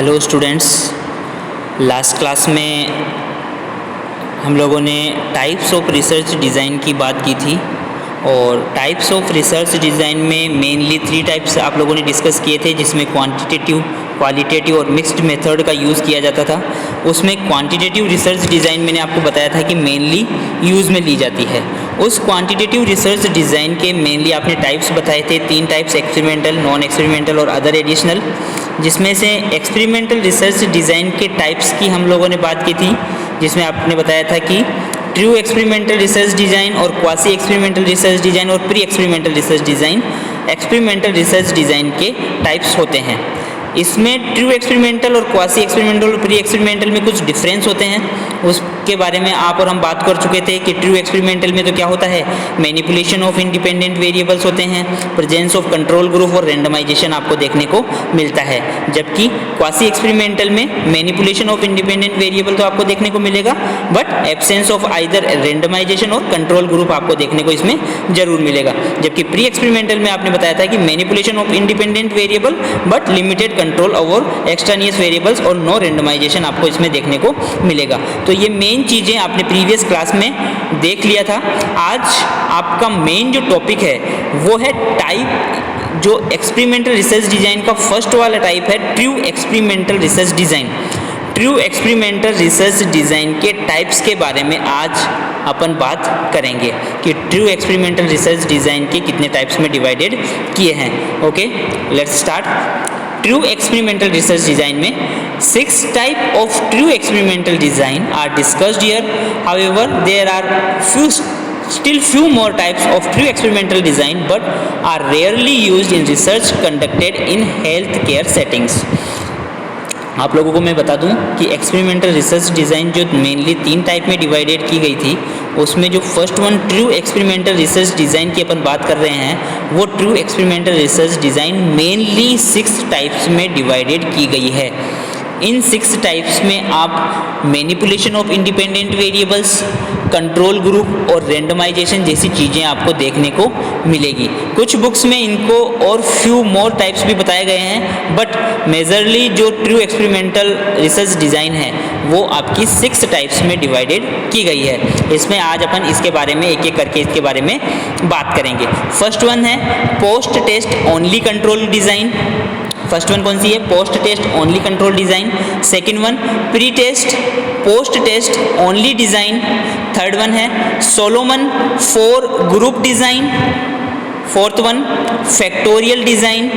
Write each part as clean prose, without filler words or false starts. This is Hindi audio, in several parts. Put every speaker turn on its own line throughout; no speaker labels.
हेलो स्टूडेंट्स, लास्ट क्लास में हम लोगों ने टाइप्स ऑफ रिसर्च डिज़ाइन की बात की थी और टाइप्स ऑफ रिसर्च डिज़ाइन में मेनली 3 टाइप्स आप लोगों ने डिस्कस किए थे, जिसमें क्वांटिटेटिव, क्वालिटेटिव और मिक्स्ड मेथड का यूज़ किया जाता था। उसमें क्वांटिटेटिव रिसर्च डिज़ाइन मैंने आपको बताया था कि मेनली यूज़ में ली जाती है। उस क्वांटिटेटिव रिसर्च डिज़ाइन के मेनली आपने टाइप्स बताए थे, 3 टाइप्स, एक्सपेरिमेंटल, नॉन एक्सपेरिमेंटल और अदर एडिशनल। जिसमें से एक्सपेरिमेंटल रिसर्च डिज़ाइन के टाइप्स की हम लोगों ने बात की थी, जिसमें आपने बताया था कि ट्रू एक्सपेरिमेंटल रिसर्च डिज़ाइन और क्वासी एक्सपेरिमेंटल रिसर्च डिज़ाइन और pre experimental research design experimental research design के टाइप्स होते हैं। इसमें ट्रू एक्सपेरिमेंटल और क्वासी एक्सपेरिमेंटल और प्री एक्सपेरिमेंटल में कुछ डिफरेंस होते हैं, उसके बारे में आप और हम बात कर चुके थे कि ट्रू एक्सपेरिमेंटल में तो क्या होता है, मैनिपुलेशन ऑफ इंडिपेंडेंट वेरिएबल्स होते हैं, प्रेजेंस ऑफ कंट्रोल ग्रुप और रैंडमाइजेशन आपको देखने को मिलता है। जबकि क्वासी एक्सपेरिमेंटल में मैनिपुलेशन ऑफ इंडिपेंडेंट वेरिएबल तो आपको देखने को मिलेगा, but absence of either randomization और कंट्रोल ग्रुप आपको देखने को इसमें जरूर मिलेगा। जबकि प्री एक्सपेरिमेंटल में आपने बताया था कि manipulation of independent variable but limited control over extraneous variables और नो रैंडमाइजेशन आपको इसमें देखने को मिलेगा। तो ये मेन चीज़ें आपने प्रीवियस क्लास में देख लिया था। आज आपका मेन जो टॉपिक है वो है टाइप, जो एक्सपेरिमेंटल रिसर्च डिज़ाइन का फर्स्ट वाला टाइप है true experimental research design. True experimental research design के टाइप्स के बारे में आज अपन बात करेंगे कि ट्रू एक्सपेरिमेंटल रिसर्च डिज़ाइन के कितने टाइप्स में डिवाइडेड किए हैं। Okay, let's start. True experimental research design में 6 type of true experimental design are discussed here. However there are still few more types of true experimental design but are rarely used in research conducted in healthcare settings। आप लोगों को मैं बता दूं कि एक्सपेरिमेंटल रिसर्च डिज़ाइन जो मेनली 3 टाइप में डिवाइडेड की गई थी, उसमें जो first one true experimental research design की अपन बात कर रहे हैं, वो true experimental research design mainly 6 types में डिवाइडेड की गई है। इन 6 टाइप्स में आप manipulation of independent variables, control group और रैंडमाइजेशन जैसी चीज़ें आपको देखने को मिलेगी। कुछ बुक्स में इनको और फ्यू मोर टाइप्स भी बताए गए हैं, बट मेजरली जो ट्रू एक्सपेरिमेंटल रिसर्च डिज़ाइन है वो आपकी 6 टाइप्स में डिवाइडेड की गई है। इसमें आज अपन इसके बारे में एक एक करके इसके बारे में बात करेंगे। फर्स्ट वन है post test only control design. First one कौन सी है? Post test only control design. Second one pre test post test only design. Third one है Solomon four group design. Fourth one factorial design.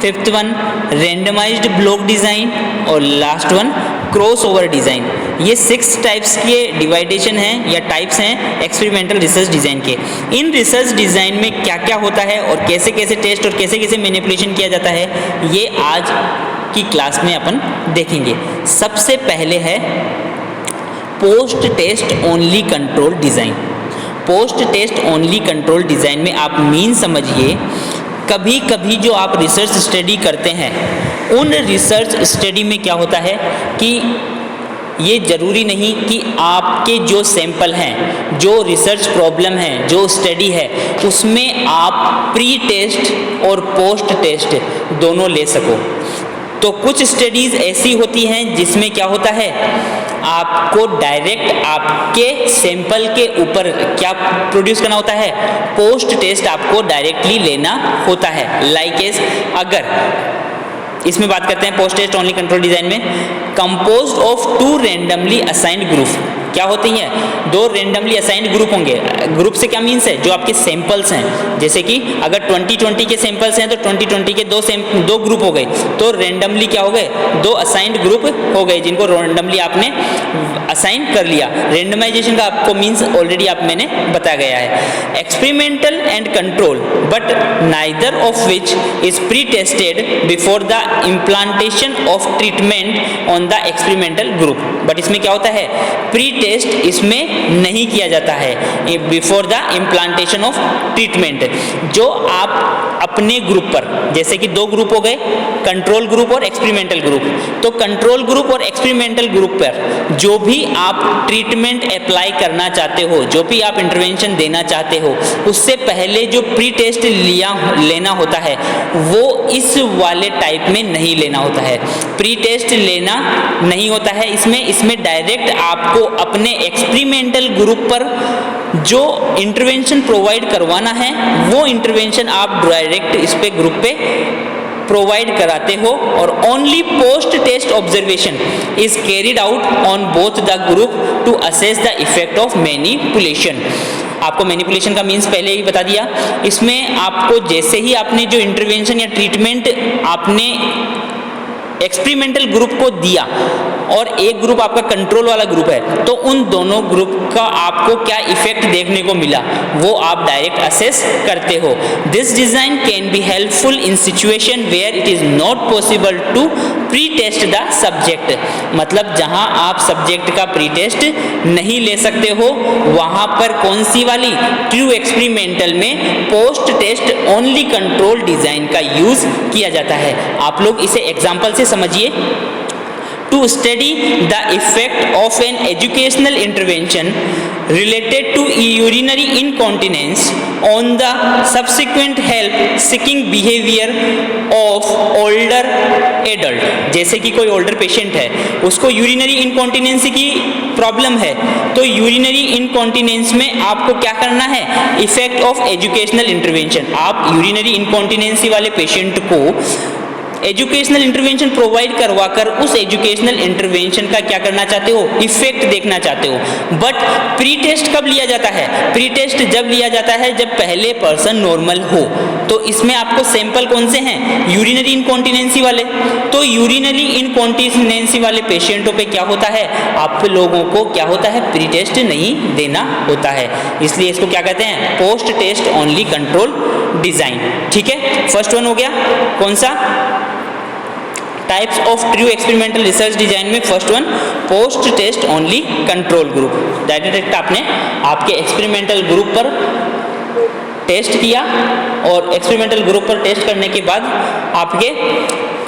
Fifth one randomised block design और last one cross over design. ये 6 टाइप्स के डिवाइडेशन हैं या टाइप्स हैं एक्सपेरिमेंटल रिसर्च डिज़ाइन के। इन रिसर्च डिज़ाइन में क्या क्या होता है और कैसे कैसे टेस्ट और कैसे कैसे मैनिपुलेशन किया जाता है, ये आज की क्लास में अपन देखेंगे। सबसे पहले है post test only control design. Post test only control design में आप मीन समझिए, कभी कभी जो आप रिसर्च स्टडी करते हैं, उन रिसर्च स्टडी में क्या होता है कि ये ज़रूरी नहीं कि आपके जो सैंपल हैं, जो रिसर्च प्रॉब्लम है, जो स्टडी है, उसमें आप प्री टेस्ट और पोस्ट टेस्ट दोनों ले सको। तो कुछ स्टडीज़ ऐसी होती हैं जिसमें क्या होता है, आपको डायरेक्ट आपके सैंपल के ऊपर क्या प्रोड्यूस करना होता है, पोस्ट टेस्ट आपको डायरेक्टली लेना होता है। लाइक अगर इसमें बात करते हैं post test only control design में, composed of 2 randomly assigned group. क्या होती हैं? 2 रैंडमली असाइंड ग्रुप होंगे। ग्रुप से क्या मीन्स है? जो आपके सैंपल्स हैं, जैसे कि अगर 20-20 के सैंपल्स हैं तो 20-20 के 2 ग्रुप हो गए, तो रैंडमली क्या हो गए, 2 असाइंड ग्रुप हो गए जिनको रैंडमली आपने असाइन कर लिया। रैंडमाइजेशन का आपको मीन्स ऑलरेडी आप मैंने बताया गया है। Experimental and control but neither of which is pre tested before the implantation of treatment on the experimental group. But इसमें क्या होता है, प्री टेस्ट इसमें नहीं किया जाता है before the implantation of treatment. जो आप अपने ग्रुप पर, जैसे कि दो ग्रुप हो गए, कंट्रोल ग्रुप और एक्सपेरिमेंटल ग्रुप, तो कंट्रोल ग्रुप और एक्सपेरिमेंटल ग्रुप पर जो भी आप ट्रीटमेंट अप्लाई करना चाहते हो, जो भी आप इंटरवेंशन देना चाहते हो, उससे पहले जो प्री टेस्ट लेना होता है वो इस वाले टाइप में नहीं लेना होता है। प्री टेस्ट लेना नहीं होता है इसमें डायरेक्ट आपको अपने एक्सपेरिमेंटल ग्रुप पर जो इंटरवेंशन प्रोवाइड करवाना है वो इंटरवेंशन आप डायरेक्ट इस पे ग्रुप पे प्रोवाइड कराते हो, और only post test observation is carried out on both the group to assess the effect of manipulation. आपको मैनिपुलेशन का मीन्स पहले ही बता दिया। इसमें आपको जैसे ही आपने जो इंटरवेंशन या ट्रीटमेंट आपने एक्सपेरिमेंटल ग्रुप को दिया और एक ग्रुप आपका कंट्रोल वाला ग्रुप है, तो उन दोनों ग्रुप का आपको क्या इफेक्ट देखने को मिला वो आप डायरेक्ट असेस करते हो। This design can be helpful in situation where it is not possible to pre test the subject. मतलब जहां आप सब्जेक्ट का प्री टेस्ट नहीं ले सकते हो, वहां पर कौन सी वाली ट्रू एक्सपेरिमेंटल में post test only control design का यूज किया जाता है। आप लोग इसे एग्जांपल से समझिए। To study the effect of an educational intervention related to urinary incontinence on the subsequent help seeking behavior of older adult। जैसे कि कोई ओल्डर पेशेंट है, उसको यूरिनरी इनकॉन्टिनेंसी की प्रॉब्लम है, तो यूरिनरी इनकॉन्टिनेंस में आपको क्या करना है, इफेक्ट ऑफ एजुकेशनल इंटरवेंशन। आप यूरिनरी इनकॉन्टिनेंसी वाले पेशेंट को एजुकेशनल इंटरवेंशन प्रोवाइड करवाकर उस एजुकेशनल इंटरवेंशन का क्या करना चाहते हो, इफेक्ट देखना चाहते हो। बट प्री टेस्ट कब लिया जाता है? प्री टेस्ट जब लिया जाता है जब पहले पर्सन नॉर्मल हो। तो इसमें आपको सैंपल कौन से हैं, यूरिनरी इनकॉन्टिनेंसी वाले। तो यूरिनरी इनकॉन्टिनेंसी वाले पेशेंटों पे क्या होता है, आप लोगों को क्या होता है, प्री टेस्ट नहीं देना होता है। इसलिए इसको क्या कहते हैं, post test only control design. ठीक है, फर्स्ट वन हो गया कौन सा, types of true experimental research design में first one post test only control group. Direct आपने आपके एक्सपेरिमेंटल ग्रुप पर टेस्ट किया और एक्सपेरिमेंटल ग्रुप पर टेस्ट करने के बाद आपके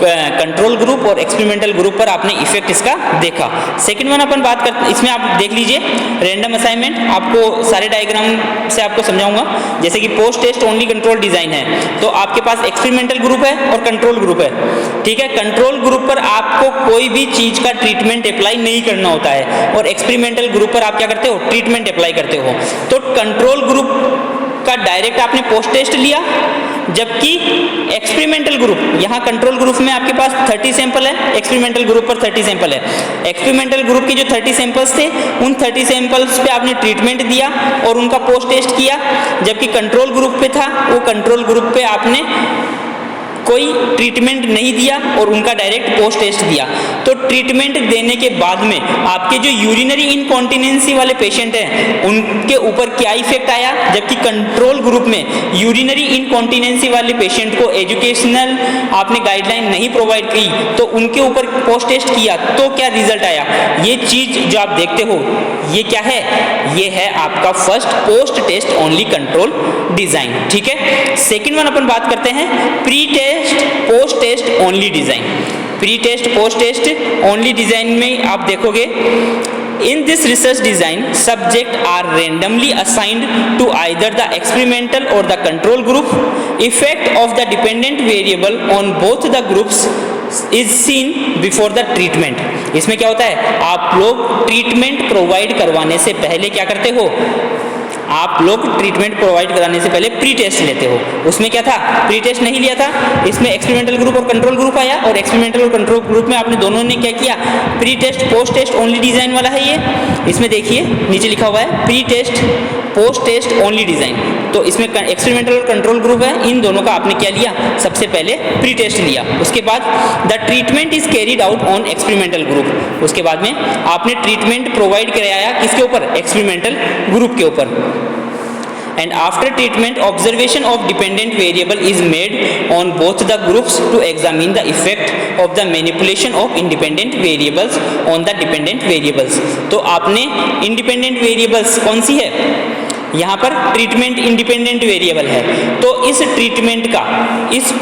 कंट्रोल ग्रुप और एक्सपेरिमेंटल ग्रुप पर आपने इफेक्ट इसका देखा। सेकंड वन अपन बात करते, इसमें आप देख लीजिए रैंडम असाइनमेंट, आपको सारे डायग्राम से आपको समझाऊंगा। जैसे कि post test only control design है, तो आपके पास एक्सपेरिमेंटल ग्रुप है और कंट्रोल ग्रुप है। ठीक है, कंट्रोल ग्रुप पर आपको कोई भी चीज का ट्रीटमेंट अप्लाई नहीं करना होता है, और एक्सपेरिमेंटल ग्रुप पर आप क्या करते हो, ट्रीटमेंट अप्लाई करते हो। तो कंट्रोल ग्रुप का डायरेक्ट आपने पोस्ट टेस्ट लिया, जबकि एक्सपेरिमेंटल ग्रुप, यहाँ कंट्रोल ग्रुप में आपके पास 30 सैंपल है, एक्सपेरिमेंटल ग्रुप पर 30 सैंपल है। एक्सपेरिमेंटल ग्रुप के जो 30 सैंपल्स थे, उन 30 सैंपल्स पे आपने ट्रीटमेंट दिया और उनका पोस्ट टेस्ट किया। जबकि कंट्रोल ग्रुप पे था, वो कंट्रोल ग्रुप पे आपने कोई ट्रीटमेंट नहीं दिया और उनका डायरेक्ट पोस्ट टेस्ट दिया। तो ट्रीटमेंट देने के बाद में आपके जो यूरिनरी इनकॉन्टिनेंसी वाले पेशेंट हैं उनके ऊपर क्या इफेक्ट आया, जबकि कंट्रोल ग्रुप में यूरिनरी इनकॉन्टिनेंसी वाले पेशेंट को एजुकेशनल आपने गाइडलाइन नहीं प्रोवाइड की, तो उनके ऊपर पोस्ट टेस्ट किया तो क्या रिजल्ट आया। ये चीज जो आप देखते हो ये क्या है, ये है आपका first post test only control design. ठीक है, सेकेंड वन अपन बात करते हैं pre test post test only design. Pre test post test only design में आप देखोगे, in this research design subject are randomly assigned to either the experimental or the control group. Effect of the dependent variable on both the groups is seen before the treatment. इसमें क्या होता है, आप लोग ट्रीटमेंट प्रोवाइड करवाने से पहले क्या करते हो, आप लोग ट्रीटमेंट प्रोवाइड कराने से पहले प्री टेस्ट लेते हो। उसमें क्या था, प्री टेस्ट नहीं लिया था, इसमें एक्सपेरिमेंटल ग्रुप और कंट्रोल ग्रुप आया, और एक्सपेरिमेंटल और कंट्रोल ग्रुप में आपने दोनों ने क्या किया, pre test post test only design वाला है ये। इसमें देखिए नीचे लिखा हुआ है pre test post test only design. तो इसमें एक्सपेरिमेंटल और कंट्रोल ग्रुप है, इन दोनों का आपने क्या लिया, सबसे पहले प्री टेस्ट लिया। उसके बाद the treatment is carried out on experimental group. उसके बाद में आपने ट्रीटमेंट प्रोवाइड कराया किसके ऊपर, एक्सपेरिमेंटल ग्रुप के ऊपर। and after treatment observation of dependent variable is made on both the groups to examine the effect of the manipulation of independent variables on the dependent variables। तो आपने independent variables कौन सी है, यहाँ पर ट्रीटमेंट इंडिपेंडेंट वेरिएबल है, तो इस ट्रीटमेंट का इस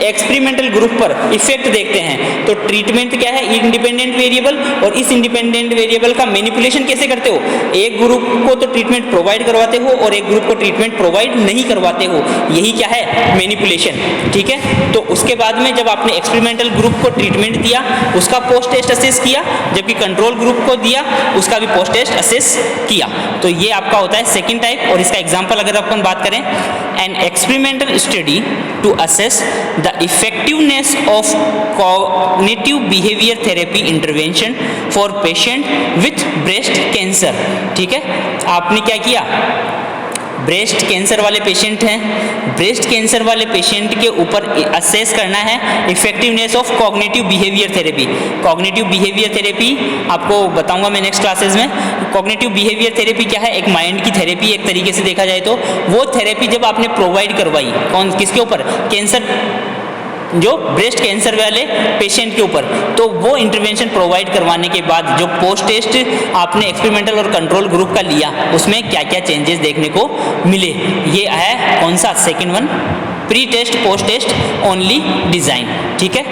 एक्सपेरिमेंटल ग्रुप पर इफेक्ट देखते हैं। तो ट्रीटमेंट क्या है, इंडिपेंडेंट वेरिएबल, और इस इंडिपेंडेंट वेरिएबल का मैनिपुलेशन कैसे करते हो, एक ग्रुप को तो ट्रीटमेंट प्रोवाइड करवाते हो और एक ग्रुप को ट्रीटमेंट प्रोवाइड नहीं करवाते हो, यही क्या है, मैनिपुलेशन। ठीक है, तो उसके बाद में जब आपने एक्सपेरिमेंटल ग्रुप को ट्रीटमेंट दिया उसका पोस्ट टेस्ट असेस किया, जबकि कंट्रोल ग्रुप को दिया उसका भी पोस्ट टेस्ट असेस किया। तो ये आपका होता है सेकेंड टाइप। और इसका एग्जाम्पल अगर अपन बात करें, an experimental study to assess the effectiveness of cognitive behavior therapy intervention for patient with breast cancer। ठीक है, आपने क्या किया, ब्रेस्ट कैंसर वाले पेशेंट हैं, ब्रेस्ट कैंसर वाले पेशेंट के ऊपर असेस करना है effectiveness of cognitive behaviour therapy. Cognitive behaviour therapy आपको बताऊंगा मैं नेक्स्ट क्लासेस में। कॉग्निटिव बिहेवियर थेरेपी क्या है, एक माइंड की थेरेपी एक तरीके से देखा जाए तो। वो थेरेपी जब आपने प्रोवाइड करवाई किसके ऊपर, कैंसर, जो ब्रेस्ट कैंसर वाले पेशेंट के ऊपर, तो वो इंटरवेंशन प्रोवाइड करवाने के बाद जो पोस्ट टेस्ट आपने एक्सपेरिमेंटल और कंट्रोल ग्रुप का लिया उसमें क्या क्या चेंजेस देखने को मिले, ये है कौन सा, second one, pre test post test only design. ठीक है,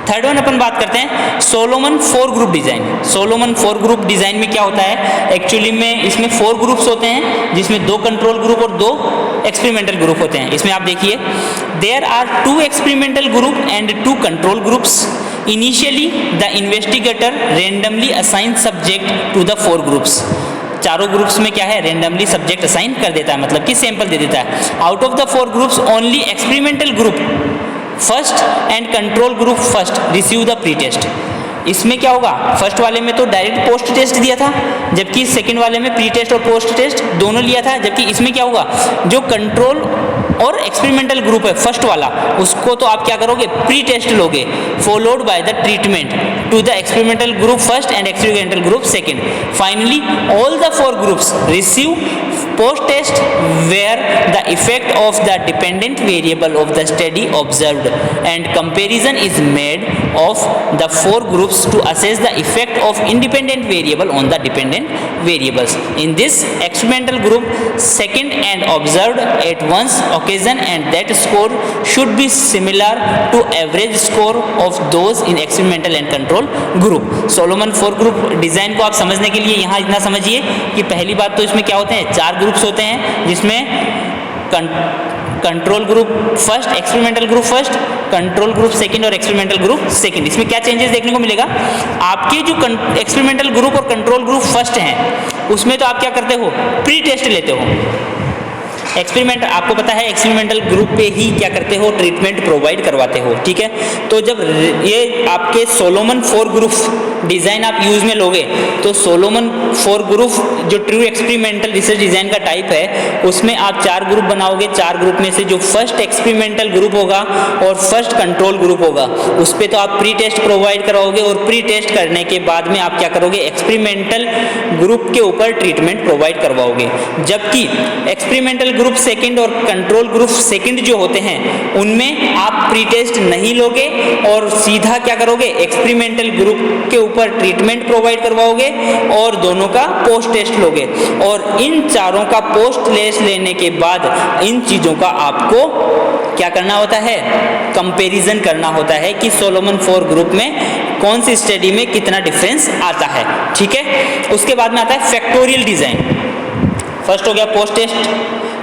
थर्ड वन अपन बात करते हैं Solomon 4 group design. Solomon 4 group design में क्या होता है, एक्चुअली में इसमें 4 ग्रुप्स होते हैं जिसमें 2 कंट्रोल ग्रुप और 2 एक्सपेरिमेंटल ग्रुप होते हैं। इसमें आप देखिए, there are 2 experimental group and 2 control groups. Initially the investigator randomly assign subject to the 4 groups. चारों ग्रुप्स में क्या है, रेंडमली सब्जेक्ट असाइन कर देता है, मतलब कि सैंपल दे देता है। Out of the 4 groups only experimental group first and control group first receive the pre test. इसमें क्या होगा, फर्स्ट वाले में तो डायरेक्ट पोस्ट टेस्ट दिया था, जबकि सेकंड वाले में प्री टेस्ट और पोस्ट टेस्ट दोनों लिया था। जबकि इसमें क्या होगा, जो कंट्रोल और एक्सपेरिमेंटल ग्रुप है फर्स्ट वाला, उसको तो आप क्या करोगे, प्री टेस्ट लोगे, followed by the treatment to the experimental group first and experimental group second. Finally all the 4 groups receive post test where the effect of the dependent variable of the study observed and comparison is made of the 4 groups to assess the effect of independent variable on the dependent variables. In this experimental group second and observed at once occasion and that score should be similar to average score of those in experimental and control group। Solomon 4 group design को आप समझने के लिए यहाँ इतना समझिए कि पहली बात तो इसमें क्या होते हैं, 4 ग्रुप्स होते हैं जिसमें control group first, experimental group first, control group second और एक्सपेरिमेंटल ग्रुप सेकंड। इसमें क्या चेंजेस देखने को मिलेगा, आपके जो एक्सपेरिमेंटल ग्रुप और कंट्रोल ग्रुप फर्स्ट हैं उसमें तो आप क्या करते हो, प्री टेस्ट लेते हो। एक्सपेरिमेंट आपको पता है एक्सपेरिमेंटल ग्रुप पे ही क्या करते हो, ट्रीटमेंट प्रोवाइड करवाते हो। ठीक है, तो जब ये आपके सोलोमन 4 ग्रुप डिज़ाइन आप यूज़ में लोगे तो सोलोमन 4 ग्रुप जो ट्रू एक्सपेरिमेंटल रिसर्च डिज़ाइन का टाइप है उसमें आप 4 ग्रुप बनाओगे। 4 ग्रुप में से जो फर्स्ट एक्सपेरिमेंटल ग्रुप होगा और फर्स्ट कंट्रोल ग्रुप होगा उस पर तो आप प्री टेस्ट प्रोवाइड कराओगे और प्री टेस्ट करने के बाद में आप क्या करोगे, एक्सपेरिमेंटल ग्रुप के ऊपर ट्रीटमेंट प्रोवाइड करवाओगे। जबकि एक्सपेरिमेंटल ग्रुप सेकंड और कंट्रोल ग्रुप सेकंड जो होते हैं उनमें आप प्री टेस्ट नहीं लोगे और सीधा क्या करोगे, एक्सपेरिमेंटल ग्रुप के ऊपर ट्रीटमेंट प्रोवाइड करवाओगे और दोनों का पोस्ट टेस्ट लोगे। और इन चारों का पोस्ट टेस्ट लेने के बाद इन चीज़ों का आपको क्या करना होता है, कंपैरिजन करना होता है कि सोलोमन 4 ग्रुप में कौन सी स्टडी में कितना डिफरेंस आता है। ठीक है, उसके बाद में आता है फैक्टोरियल डिज़ाइन। फर्स्ट हो गया पोस्ट टेस्ट,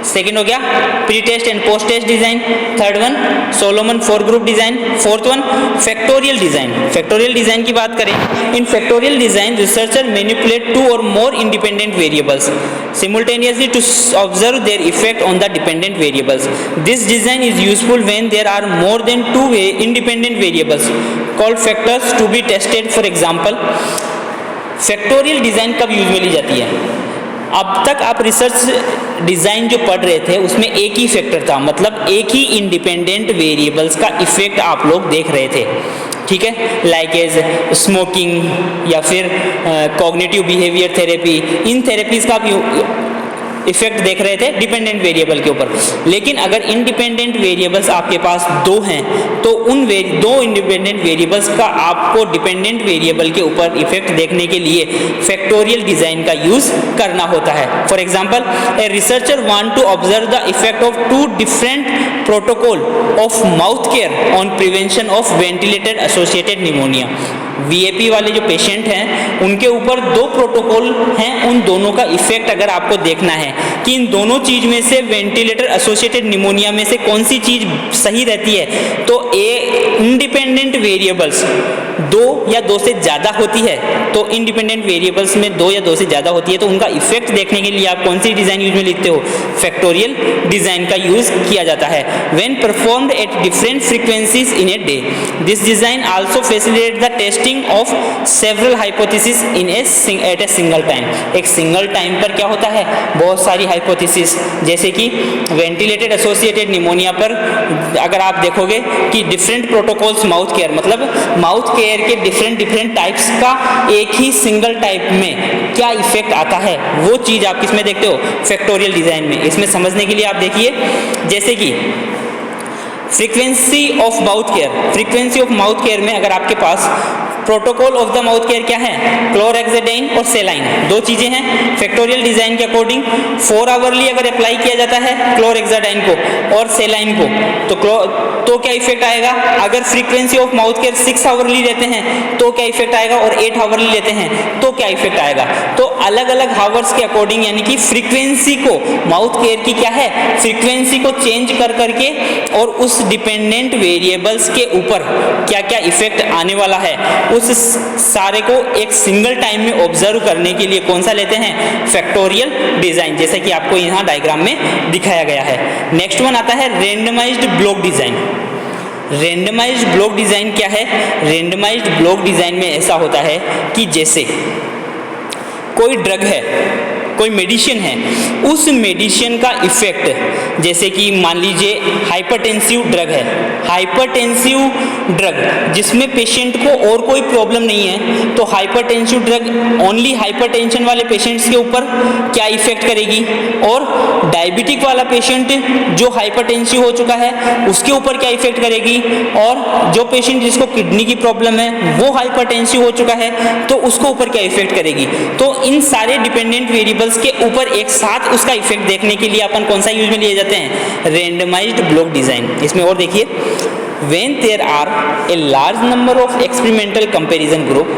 सेकेंड हो गया pre test and post test design, third one Solomon 4 group design, fourth one factorial design. Factorial design की बात करें, in factorial design researcher manipulate 2 or more independent variables simultaneously to observe their effect on the dependent variables. This design is useful when there are more than 2 independent variables called factors to be tested. For example, factorial design कब यूज में ली जाती है, अब तक आप रिसर्च डिज़ाइन जो पढ़ रहे थे उसमें एक ही फैक्टर था, मतलब एक ही इंडिपेंडेंट वेरिएबल्स का इफेक्ट आप लोग देख रहे थे। ठीक है, लाइक एज स्मोकिंग या फिर कॉग्निटिव बिहेवियर थेरेपी, इन थेरेपीज़ का आप इफेक्ट देख रहे थे डिपेंडेंट वेरिएबल के ऊपर। लेकिन अगर इंडिपेंडेंट वेरिएबल्स आपके पास दो हैं तो उन दो इंडिपेंडेंट वेरिएबल्स का आपको डिपेंडेंट वेरिएबल के ऊपर इफेक्ट देखने के लिए फैक्टोरियल डिजाइन का यूज करना होता है। For example, a researcher want to observe the effect of two different protocol of mouth care on prevention of ventilator associated pneumonia. VAP वाले जो पेशेंट हैं उनके ऊपर दो प्रोटोकॉल हैं, उन दोनों का इफेक्ट अगर आपको देखना है कि इन दोनों चीज में से वेंटिलेटर एसोसिएटेड निमोनिया में से कौन सी चीज सही रहती है, तो इंडिपेंडेंट वेरिएबल्स दो या दो से ज़्यादा होती है, तो इंडिपेंडेंट वेरिएबल्स में दो या दो से ज़्यादा होती है तो उनका इफेक्ट देखने के लिए आप कौन सी डिज़ाइन यूज में लिखते हो, फैक्टोरियल डिज़ाइन का यूज़ किया जाता है। When performed at different frequencies in a day, this design also facilitate the testing of several hypothesis in at a single time. एक सिंगल टाइम पर क्या होता है, बहुत सारी हाइपोथेसिस, जैसे कि वेंटिलेटेड एसोसिएटेड निमोनिया पर अगर आप देखोगे कि डिफरेंट प्रोटोकॉल्स माउथ केयर, मतलब माउथ केयर के डिफरेंट टाइप्स का एक ही सिंगल टाइप में क्या इफेक्ट आता है, वो चीज आप किसमें देखते हो, फैक्टोरियल डिजाइन में। इसमें समझने के लिए आप देखिए, जैसे कि frequency of mouth care, frequency of mouth care में अगर आपके पास protocol of the mouth care क्या है, क्लोरहेक्साडाइन और सेलाइन, दो चीजें हैं। फैक्टोरियल डिजाइन के अकॉर्डिंग 4 आवरली अगर अप्लाई किया जाता है क्लोरहेक्साडाइन को और सेलाइन को, तो क्या इफेक्ट आएगा। अगर frequency of mouth care 6 hourly लेते हैं तो क्या इफेक्ट आएगा, और 8 आवरली लेते हैं तो क्या इफेक्ट आएगा। तो अलग अलग हावर्स के अकॉर्डिंग, यानी कि फ्रीक्वेंसी को, माउथ केयर की क्या है, फ्रीक्वेंसी को चेंज कर करके और उस डिपेंडेंट वेरिएबल्स के ऊपर क्या क्या इफेक्ट आने वाला है, उस सारे को एक सिंगल टाइम में ऑब्जर्व करने के लिए कौन सा लेते हैं, फैक्टोरियल डिजाइन, जैसे कि आपको यहाँ डायग्राम में दिखाया गया है। नेक्स्ट वन आता है randomized block design. Randomised block design क्या है, रेंडमाइज्ड ब्लॉक डिजाइन में ऐसा होता है कि जैसे कोई ड्रग है, कोई मेडिसिन है, उस मेडिसिन का इफेक्ट, जैसे कि मान लीजिए हाइपरटेंसिव ड्रग है, हाइपरटेंसिव ड्रग जिसमें पेशेंट को और कोई प्रॉब्लम नहीं है, तो हाइपरटेंसिव ड्रग ओनली हाइपरटेंशन वाले पेशेंट्स के ऊपर क्या इफेक्ट करेगी, और डायबिटिक वाला पेशेंट जो हाइपरटेंसिव हो चुका है उसके ऊपर क्या इफेक्ट करेगी, और जो पेशेंट जिसको किडनी की प्रॉब्लम है वो हाइपरटेंसिव हो चुका है तो उसको ऊपर क्या इफेक्ट करेगी। तो इन सारे डिपेंडेंट वेरिएबल्स के ऊपर एक साथ उसका इफेक्ट देखने के लिए अपन कौन सा यूज में लिए जाते हैं, रेंडमाइज्ड ब्लॉक डिजाइन। इसमें और देखिए, when there are a large number of experimental comparison group,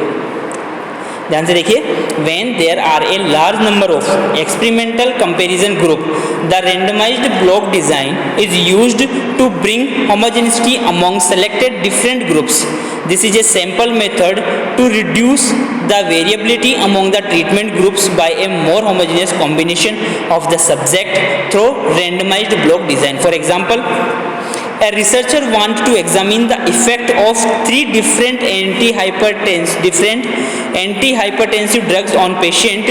ध्यान से देखिए, when there are a large number of experimental comparison group, the randomized block design is used to bring homogeneity among selected different groups. This is a sample method to reduce the variability among the treatment groups by a more homogeneous combination of the subject through randomized block design. For example, a researcher wants to examine the effect of 3 different antihypertensive drugs on patient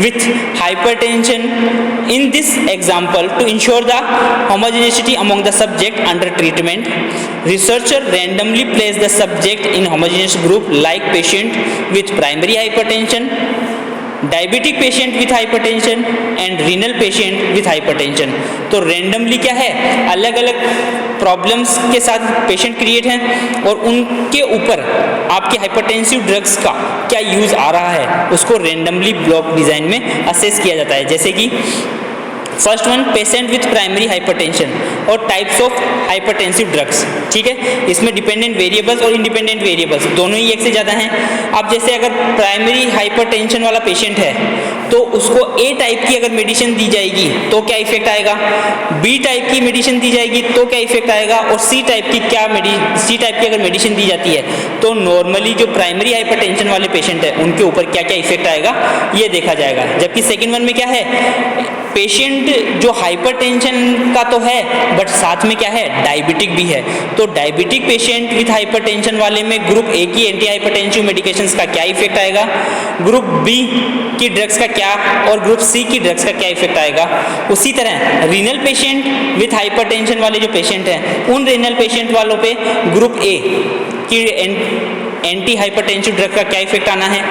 with hypertension. In this example, to ensure the homogeneity among the subject under treatment, researcher randomly place the subject in homogeneous group like patient with primary hypertension, diabetic patient with hypertension and renal patient with hypertension. तो रेंडमली क्या है, अलग अलग प्रॉब्लम्स के साथ पेशेंट क्रिएट हैं और उनके ऊपर आपके हाइपरटेंसिव ड्रग्स का क्या यूज़ आ रहा है उसको रेंडमली ब्लॉक डिज़ाइन में असेस किया जाता है। जैसे कि first one, patient with primary hypertension और टाइप्स ऑफ हाइपरटेंसिव ड्रग्स। ठीक है, इसमें डिपेंडेंट वेरिएबल्स और इंडिपेंडेंट वेरिएबल्स दोनों ही एक से ज़्यादा हैं। अब जैसे अगर प्राइमरी हाइपरटेंशन वाला पेशेंट है तो उसको ए टाइप की अगर मेडिसिन दी जाएगी तो क्या इफेक्ट आएगा, बी टाइप की मेडिसिन दी जाएगी तो क्या इफेक्ट आएगा, और सी टाइप की अगर मेडिसिन दी जाती है तो नॉर्मली जो प्राइमरी हाइपरटेंशन वाले पेशेंट है उनके ऊपर क्या क्या इफेक्ट आएगा ये देखा जाएगा। जबकि सेकेंड वन में क्या है, पेशेंट जो हाइपरटेंशन का तो है बट साथ में क्या है, डायबिटिक भी है। तो डायबिटिक पेशेंट विथ हाइपरटेंशन वाले में ग्रुप ए की एंटी हाइपरटेंसिव मेडिकेशंस का क्या इफेक्ट आएगा, ग्रुप बी की ड्रग्स का क्या, और ग्रुप सी की ड्रग्स का क्या इफेक्ट आएगा। उसी तरह रीनल पेशेंट विथ हाइपरटेंशन वाले जो पेशेंट हैं उन रीनल पेशेंट वालों पे ग्रुप ए की एंटी हाइपरटेंसिव ड्रग का क्या इफेक्ट आना है,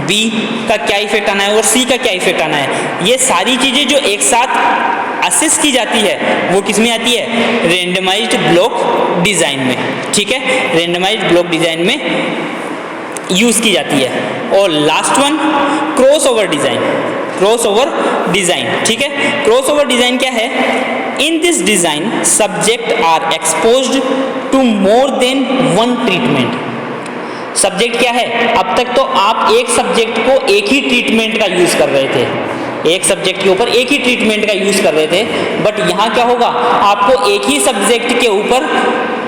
बी का क्या इफेक्ट आना है और सी का क्या इफेक्ट आना है। ये सारी चीज़ें जो एक साथ असेस की जाती है वो किस में आती है, रेंडमाइज्ड ब्लॉक डिज़ाइन में। ठीक है, रेंडमाइज्ड ब्लॉक डिज़ाइन में यूज़ की जाती है। और last one cross over design, cross over design. ठीक है, क्रॉस ओवर डिज़ाइन क्या है, in this design subject are exposed to more than one treatment. Subject क्या है, अब तक तो आप एक सब्जेक्ट को एक ही ट्रीटमेंट का यूज़ कर रहे थे, एक सब्जेक्ट के ऊपर एक ही ट्रीटमेंट का यूज़ कर रहे थे, बट यहाँ क्या होगा, आपको एक ही सब्जेक्ट के ऊपर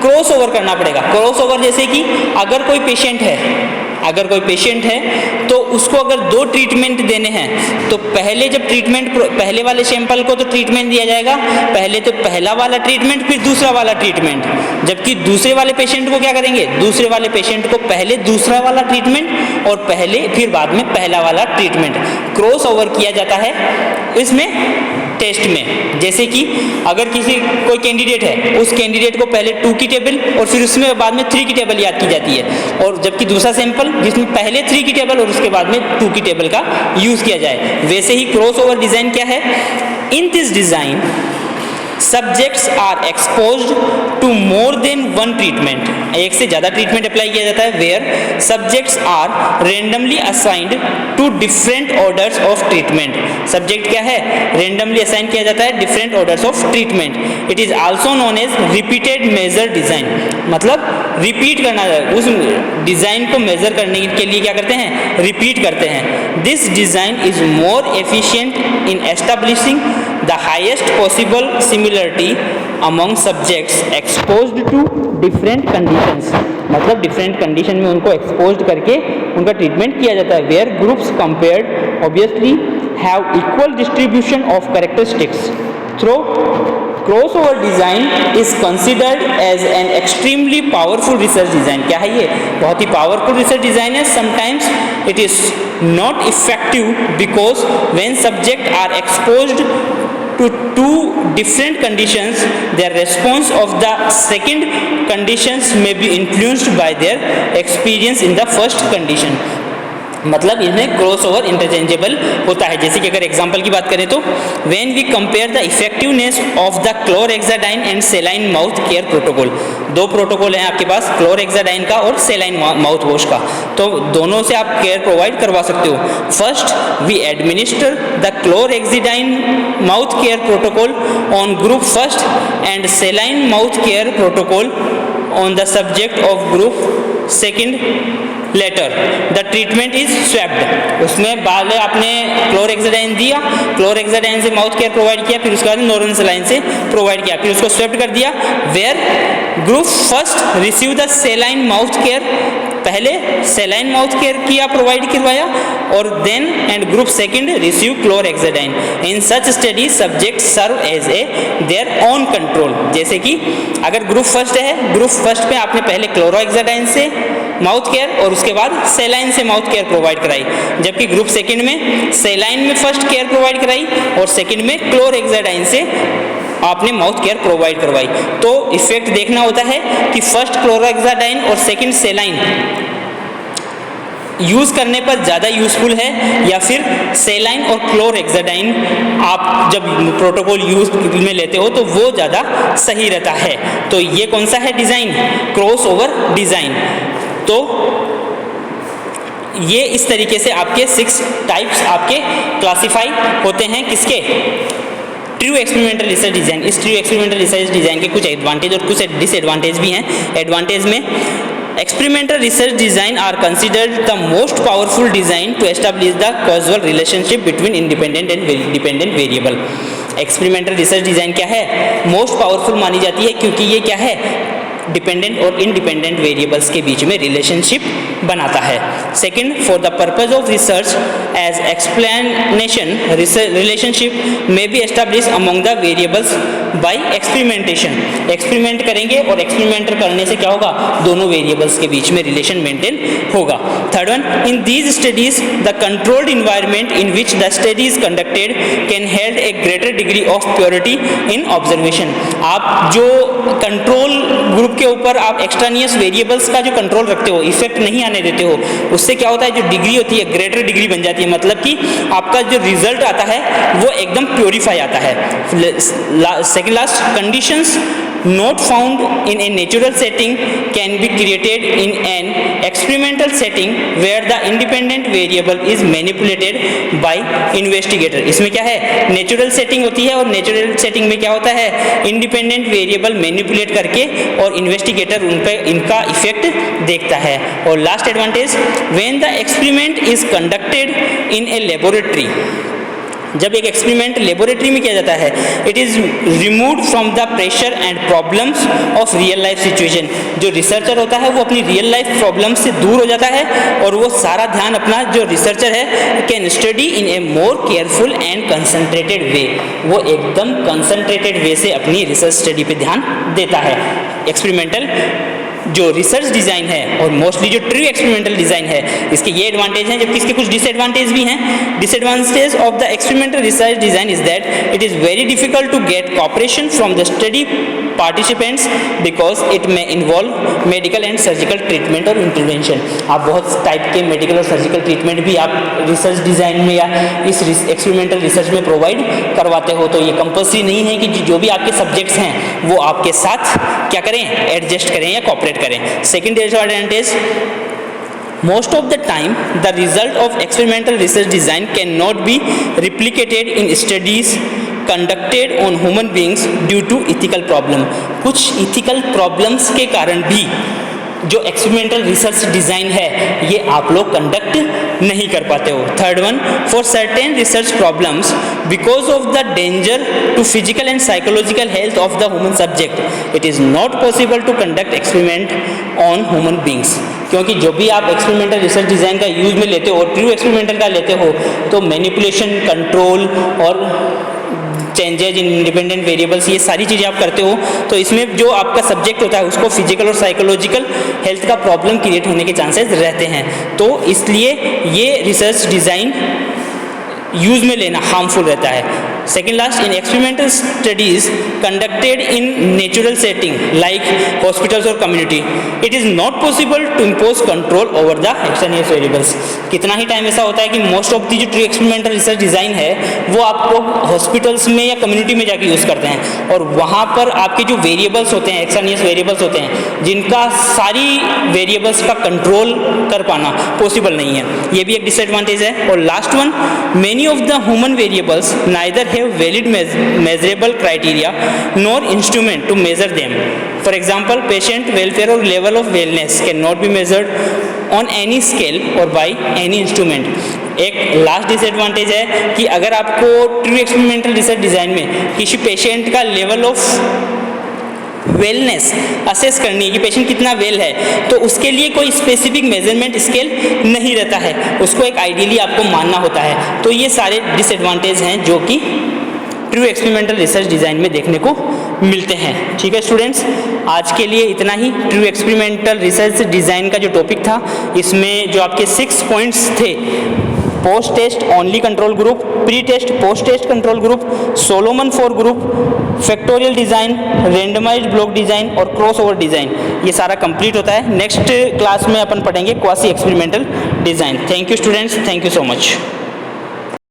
क्रॉस ओवर करना पड़ेगा। क्रॉस ओवर जैसे कि अगर कोई पेशेंट है तो उसको अगर दो ट्रीटमेंट देने हैं तो पहले जब ट्रीटमेंट, पहले वाले सैंपल को तो ट्रीटमेंट दिया जाएगा, पहले तो पहला वाला ट्रीटमेंट फिर दूसरा वाला ट्रीटमेंट, जबकि दूसरे वाले पेशेंट को क्या करेंगे, दूसरे वाले पेशेंट को पहले दूसरा वाला ट्रीटमेंट और पहले फिर बाद में पहला वाला ट्रीटमेंट क्रॉस ओवर किया जाता है इसमें टेस्ट में। जैसे कि अगर कोई कैंडिडेट है, उस कैंडिडेट को पहले 2 की टेबल और फिर उसमें बाद में 3 की टेबल याद की जाती है, और जबकि दूसरा सैंपल जिसमें पहले 3 की टेबल और उसके बाद में 2 की टेबल का यूज़ किया जाए। वैसे ही क्रॉस ओवर डिज़ाइन क्या है, in this design subjects are exposed to more than one treatment, एक से ज़्यादा ट्रीटमेंट अप्लाई किया जाता है, where subjects are randomly assigned to different orders of treatment. Subject क्या है, रेंडमली असाइन किया जाता है different orders of treatment. It is also known as repeated measure design, मतलब रिपीट करना, उस डिज़ाइन को मेजर करने के लिए क्या करते हैं, रिपीट करते हैं। This design is more efficient in establishing the highest possible similarity among subjects exposed to different conditions, मतलब डिफरेंट कंडीशन में उनको एक्सपोज्ड करके उनका ट्रीटमेंट किया जाता है। Where groups compared obviously have equal distribution of characteristics through cross over design is considered as an extremely powerful research design. क्या है ये, बहुत ही पावरफुल रिसर्च डिज़ाइन है। Sometimes it is not effective because when subject are exposed to two different conditions, their response of the second conditions may be influenced by their experience in the first condition। मतलब इसमें क्रॉस ओवर इंटरचेंजेबल होता है। जैसे कि अगर एग्जांपल की बात करें तो when we compare the effectiveness of the chlorhexidine and saline mouth care protocol, दो प्रोटोकॉल हैं आपके पास, क्लोरहेक्साडाइन का और सेलाइन माउथ वॉश का, तो दोनों से आप केयर प्रोवाइड करवा सकते हो। First we administer the chlorhexidine mouth care protocol on group first and saline mouth care protocol on the subject of group second later. The treatment is swapped, उसमें पहले आपने क्लोरहेक्साडाइन दिया, क्लोरहेक्साडाइन से माउथ केयर प्रोवाइड किया, फिर उसके बाद नॉर्मल सेलाइन से प्रोवाइड किया, फिर उसको स्वैप्ड कर दिया। Where group first receive the saline mouth care, पहले सेलाइन माउथ केयर किया, प्रोवाइड करवाया, और then and group second receive chlorhexidine. In such study subject serve as a their own control. जैसे कि अगर ग्रुप फर्स्ट है, ग्रुप फर्स्ट में आपने पहले क्लोरहेक्साडाइन से माउथ केयर और उसके बाद सेलाइन से माउथ केयर प्रोवाइड कराई, जबकि ग्रुप सेकंड में सेलाइन में फर्स्ट केयर प्रोवाइड कराई और सेकंड में क्लोरहेक्साडाइन से आपने माउथ केयर प्रोवाइड करवाई। तो इफेक्ट देखना होता है कि फर्स्ट क्लोरहेक्साडाइन और सेकंड सेलाइन यूज़ करने पर ज़्यादा यूज़फुल है या फिर सेलाइन और क्लोरहेक्साडाइन आप जब प्रोटोकॉल यूज़ में लेते हो तो वो ज़्यादा सही रहता है। तो ये कौन सा है डिज़ाइन, क्रॉस ओवर डिज़ाइन। तो ये इस तरीके से आपके 6 टाइप्स आपके क्लासिफाई होते हैं किसके, ट्रू एक्सपेरिमेंटल रिसर्च डिज़ाइन। इस ट्रू एक्सपेरिमेंटल रिसर्च डिज़ाइन के कुछ एडवांटेज और कुछ डिसएडवांटेज भी हैं। एडवांटेज में experimental research design are considered the most powerful design to establish the causal relationship between independent and dependent variable। Experimental research design क्या है, मोस्ट पावरफुल मानी जाती है क्योंकि ये क्या है, डिपेंडेंट और इंडिपेंडेंट वेरिएबल्स के बीच में रिलेशनशिप बनाता है। Second, for the purpose of research as explanation relationship में be establish among the variables by experimentation. Experiment करेंगे और एक्सपेरिमेंट करने से क्या होगा, दोनों वेरिएबल्स के बीच में रिलेशन मेंटेन होगा। Third one, in these studies the controlled environment in which the study is conducted can held A greater degree of purity in observation. आप जो कंट्रोल ग्रुप इनपुट के ऊपर आप एक्सट्रानियस वेरिएबल्स का जो कंट्रोल रखते हो, इफेक्ट नहीं आने देते हो, उससे क्या होता है, जो डिग्री होती है ग्रेटर डिग्री बन जाती है, मतलब कि आपका जो रिजल्ट आता है वो एकदम प्योरीफाई आता है। Second last, conditions not found in a natural setting can be created in an experimental setting where the independent variable is manipulated by investigator। इसमें क्या है, नेचुरल सेटिंग होती है और नेचुरल सेटिंग में क्या होता है, इंडिपेंडेंट वेरिएबल मैनिपुलेट करके और इन्वेस्टिगेटर उन पे इनका इफेक्ट देखता है। और last advantage, when the experiment is conducted in a laboratory, जब एक एक्सपेरिमेंट लेबोरेटरी में किया जाता है, it is removed from the pressure and problems of real life situation. जो रिसर्चर होता है वो अपनी रियल लाइफ प्रॉब्लम से दूर हो जाता है और वो सारा ध्यान अपना, जो रिसर्चर है, can study in a more careful and concentrated way. वो एकदम कंसंट्रेटेड वे से अपनी रिसर्च स्टडी पे ध्यान देता है। एक्सपेरिमेंटल जो रिसर्च डिज़ाइन है और मोस्टली जो ट्रू एक्सपेरिमेंटल डिज़ाइन है, इसके ये एडवांटेज हैं, जबकि इसके कुछ डिसएडवांटेज भी हैं। Disadvantage of the experimental research design is that it is very difficult to get cooperation from the study participants because it may involve medical and surgical treatment और इंटरवेंशन। आप बहुत टाइप के मेडिकल और सर्जिकल ट्रीटमेंट भी आप रिसर्च डिज़ाइन में या इस एक्सपेरिमेंटल रिसर्च में प्रोवाइड करवाते हो, तो ये कंपल्सरी नहीं है कि जो भी आपके सब्जेक्ट्स हैं वो आपके साथ क्या करें, एडजस्ट करें या कॉपरेट करें। Second advantage, most of the time the result of experimental research design cannot be replicated in studies conducted on human beings due to ethical problem। कुछ ethical problems के कारण भी जो एक्सपेरिमेंटल रिसर्च डिज़ाइन है ये आप लोग कंडक्ट नहीं कर पाते हो। Third one, for certain research problems because of the danger to physical and psychological health of the human subject it is not possible to conduct experiment on human beings. क्योंकि जो भी आप एक्सपेरिमेंटल रिसर्च डिज़ाइन का यूज़ में लेते हो, ट्रू एक्सपेरिमेंटल का लेते हो, तो मैनिपुलेशन, कंट्रोल और चेंजेज इन इंडिपेंडेंट वेरिएबल्स, ये सारी चीज़ें आप करते हो, तो इसमें जो आपका सब्जेक्ट होता है उसको फिजिकल और साइकोलॉजिकल हेल्थ का प्रॉब्लम क्रिएट होने के चांसेस रहते हैं। तो इसलिए ये रिसर्च डिज़ाइन यूज़ में लेना हार्मफुल रहता है। Second last, in experimental studies conducted in natural setting like hospitals और community it is not possible to impose control over the external variables. कितना ही टाइम ऐसा होता है कि मोस्ट ऑफ दी जो ट्रू एक्सपेरिमेंटल रिसर्च डिज़ाइन है वो आप लोग हॉस्पिटल्स में या कम्युनिटी में जाके यूज़ करते हैं, और वहाँ पर आपके जो वेरिएबल्स होते हैं, एक्सटर्नल वेरिएबल्स होते हैं, जिनका सारी वेरिएबल्स का कंट्रोल कर पाना पॉसिबल नहीं है। ये भी एक डिसएडवांटेज है। और last one, many of the human variables neither have valid measurable criteria nor instrument to measure them. For example, patient welfare or level of wellness cannot be measured on any scale or by any instrument। एक लास्ट डिसएडवांटेज है कि अगर आपको ट्रू एक्सपेरिमेंटल रिसर्च डिज़ाइन में किसी पेशेंट का लेवल ऑफ वेलनेस असेस करनी है कि पेशेंट कितना वेल है, तो उसके लिए कोई स्पेसिफिक मेजरमेंट स्केल नहीं रहता है, उसको एक आइडियली आपको मानना होता है। तो ये सारे डिसएडवांटेज हैं जो कि ट्रू एक्सपेरिमेंटल रिसर्च डिज़ाइन में देखने को मिलते हैं। ठीक है स्टूडेंट्स, आज के लिए इतना ही। ट्रू एक्सपेरिमेंटल रिसर्च डिज़ाइन का जो टॉपिक था, इसमें जो आपके 6 पॉइंट्स थे, post test only control group, pre test post test control group, Solomon 4 group, factorial design, randomized block design और क्रॉस ओवर डिज़ाइन, ये सारा कंप्लीट होता है। नेक्स्ट क्लास में अपन पढ़ेंगे quasi experimental design. Thank you students, thank you so much.